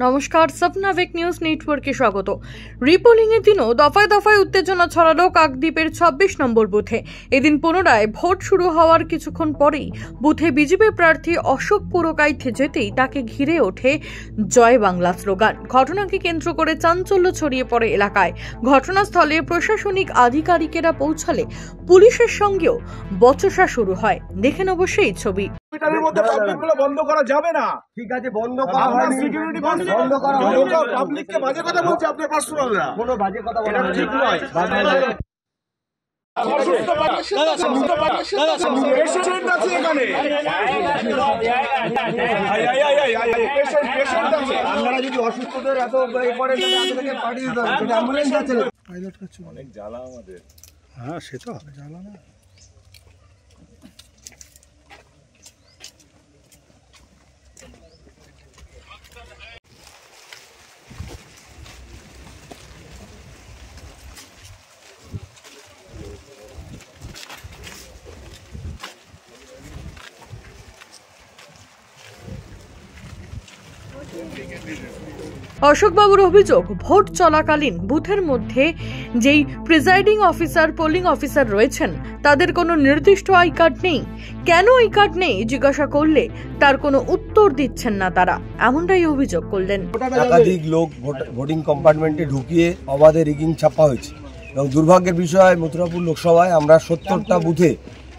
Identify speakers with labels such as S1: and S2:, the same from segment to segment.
S1: নমস্কার, স্বপ্নাবিক নিউজ নেটওয়ার্কে স্বাগত। রিপোলিং এর দিনও দফায় দফায় উত্তেজনা ছড়ালো কাকদ্বীপের ২৬ নম্বর বুথে। এদিন পুনরায় ভোট শুরু হওয়ার কিছুক্ষণ পরেই বুথে বিজেপি প্রার্থী অশোক পুরকাইত যেতেই তাকে ঘিরে ওঠে জয় বাংলা স্লোগান। ঘটনাকে কেন্দ্র করে চাঞ্চল্য ছড়িয়ে পড়ে এলাকায়। ঘটনাস্থলে প্রশাসনিক আধিকারিকেরা পৌঁছালে পুলিশের সঙ্গেও বচসা শুরু হয়। দেখেন অবশ্যই ছবি।
S2: বন্ধ করা যাবে না।
S3: ঠিক আছে, বন্ধ করা হয়নি। বন্ধ করা হয়নি।
S2: পাবলিককে বাজে কথা বলছে আপনার পার্সোনালরা।
S3: কোনো বাজে কথা বলা
S2: ঠিক নয়।
S3: আপনারা যদি অসুস্থদের এত করেন পাঠিয়ে দিতে হবে। অ্যাম্বুলেন্স আছে।
S2: অনেক জ্বালা আমাদের।
S4: হ্যাঁ, সে তো জ্বালা না।
S1: অশোকবাবুর অভিযোগ, ভোট চলাকালীন বুথের মধ্যে যেই প্রিজাইডিং অফিসার, পোলিং অফিসার রয়েছেন তাদের কোনো নির্দিষ্ট আই কার্ড নেই। কেন আই কার্ড নেই জিজ্ঞাসা করলে তার কোনো উত্তর দিচ্ছেন না তারা, এমনটাই অভিযোগ করলেন।
S3: একাধিক লোক ভোটিং কম্পার্টমেন্টে ঢুকিয়ে অবাধে রিগিং ছাপা হয়েছে এবং দুর্ভাগ্যের বিষয় মথুরাপুর লোকসভায় আমরা ৭০টা বুথে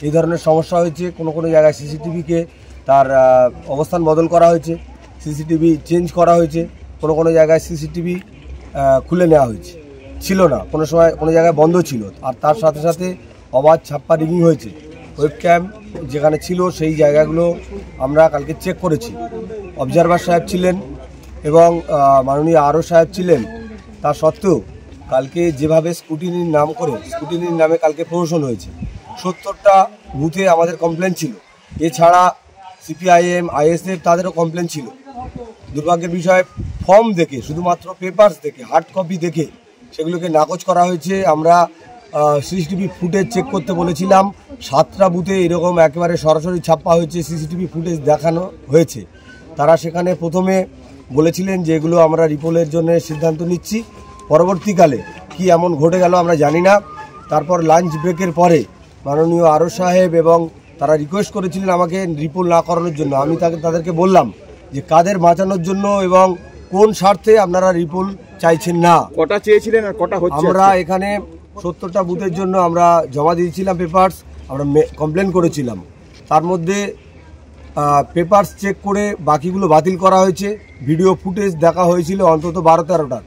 S3: এই ধরনের সমস্যা হয়েছে। কোনো কোনো জায়গায় সিসিটিভিকে তার অবস্থান বদল করা হয়েছে, সিসিটিভি চেঞ্জ করা হয়েছে, কোনো কোনো জায়গায় সিসিটিভি খুলে নেওয়া হয়েছে, ছিল না, কোনো সময় কোনো জায়গায় বন্ধ ছিল। আর তার সাথে সাথে অবাধ ছাপ্পা রিগিং হয়েছে। ওয়েব ক্যাম যেখানে ছিল সেই জায়গাগুলো আমরা কালকে চেক করেছি। অবজারভার সাহেব ছিলেন এবং মাননীয় আরও সাহেব ছিলেন। তা সত্ত্বেও কালকে যেভাবে স্কুটিনির নাম করে স্কুটিনির নামে কালকে প্রহসন হয়েছে। ৭০টা বুথে আমাদের কমপ্লেন ছিল। এছাড়া সিপিআইএম, আইএসএফ তাদেরও কমপ্লেন ছিল। দুর্ভাগ্যের বিষয়, ফর্ম দেখে, শুধুমাত্র পেপারস দেখে, হার্ড কপি দেখে সেগুলোকে নাকচ করা হয়েছে। আমরা সিসিটিভি ফুটেজ চেক করতে বলেছিলাম। 7টা বুথে এরকম একেবারে সরাসরি ছাপ্পা হয়েছে, সিসিটিভি ফুটেজ দেখানো হয়েছে। তারা সেখানে প্রথমে বলেছিলেন যে এগুলো আমরা রিপোলের জন্য সিদ্ধান্ত নিচ্ছি। পরবর্তীকালে কি এমন ঘটে গেল আমরা জানি না। তারপর লাঞ্চ ব্রেকের পরে মাননীয় আরও সাহেব এবং তারা রিকোয়েস্ট করেছিলেন আমাকে রিপোল না করানোর জন্য। আমি তাদেরকে বললাম যে কাদের বাঁচানোর জন্য এবং কোন স্বার্থে আপনারা রিপোল চাইছেন না।
S2: কটা চেয়েছিলেন আর কটা হচ্ছে?
S3: আমরা এখানে ৭০টা বুথের জন্য আমরা জমা দিয়েছিলাম পেপারস, আমরা কমপ্লেন করেছিলাম। তার মধ্যে পেপারস চেক করে বাকিগুলো বাতিল করা হয়েছে। ভিডিও ফুটেজ দেখা হয়েছিল অন্তত ১২-১৩টা,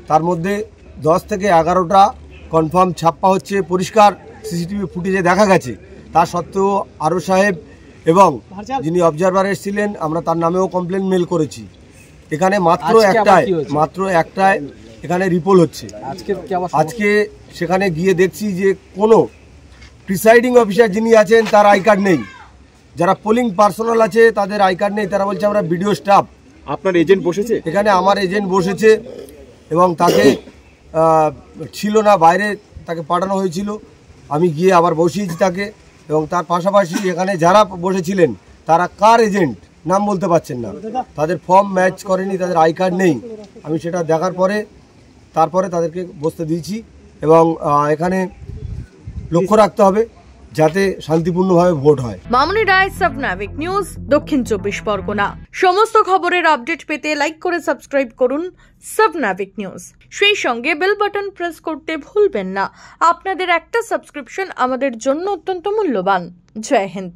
S3: তার মধ্যে 10 থেকে 11টা কনফার্ম ছাপ্পা হচ্ছে, পরিষ্কার সিসিটিভি ফুটেজে দেখা গেছে। তা সত্ত্বেও আরও সাহেব এবং যিনি অবজারভার এসেছিলেন আমরা তার নামেও কমপ্লেন মেল করেছি। এখানে মাত্র একটাই এখানে রিপোল হচ্ছে। আজকে সেখানে গিয়ে দেখছি যে কোনো প্রিসাইডিং অফিসার যিনি আছেন তার আই কার্ড নেই, যারা পোলিং পার্সোনাল আছে তাদের আই কার্ড নেই। তারা বলছে আমরা ভিডিও স্টাফ।
S2: আপনার এজেন্ট বসেছে
S3: এখানে? আমার এজেন্ট বসেছে এবং তাকে ছিল না, বাইরে তাকে পাঠানো হয়েছিল। আমি গিয়ে আবার বসিয়েছি তাকে। এবং তার পাশাপাশি এখানে যারা বসেছিলেন তারা কার এজেন্ট নাম বলতে পারছেন না, তাদের ফর্ম ম্যাচ করেনি, তাদের আই কার্ড নেই। আমি সেটা দেখার পরে তারপরে তাদেরকে বসতে দিয়েছি এবং এখানে লক্ষ্য রাখতে হবে যাতে শান্তিপূর্ণভাবে ভোট হয়।
S1: মামনি রায়, স্বপ্নাবিক নিউজ, দক্ষিণ ২৪ পরগনা। সমস্ত খবরের আপডেট পেতে লাইক করে সাবস্ক্রাইব করুন স্বপ্নাবিক নিউজ। সেই সঙ্গে বেল বাটন প্রেস করতে ভুলবেন না। আপনাদের একটা সাবস্ক্রিপশন আমাদের জন্য অত্যন্ত মূল্যবান। জয় হিন্দ।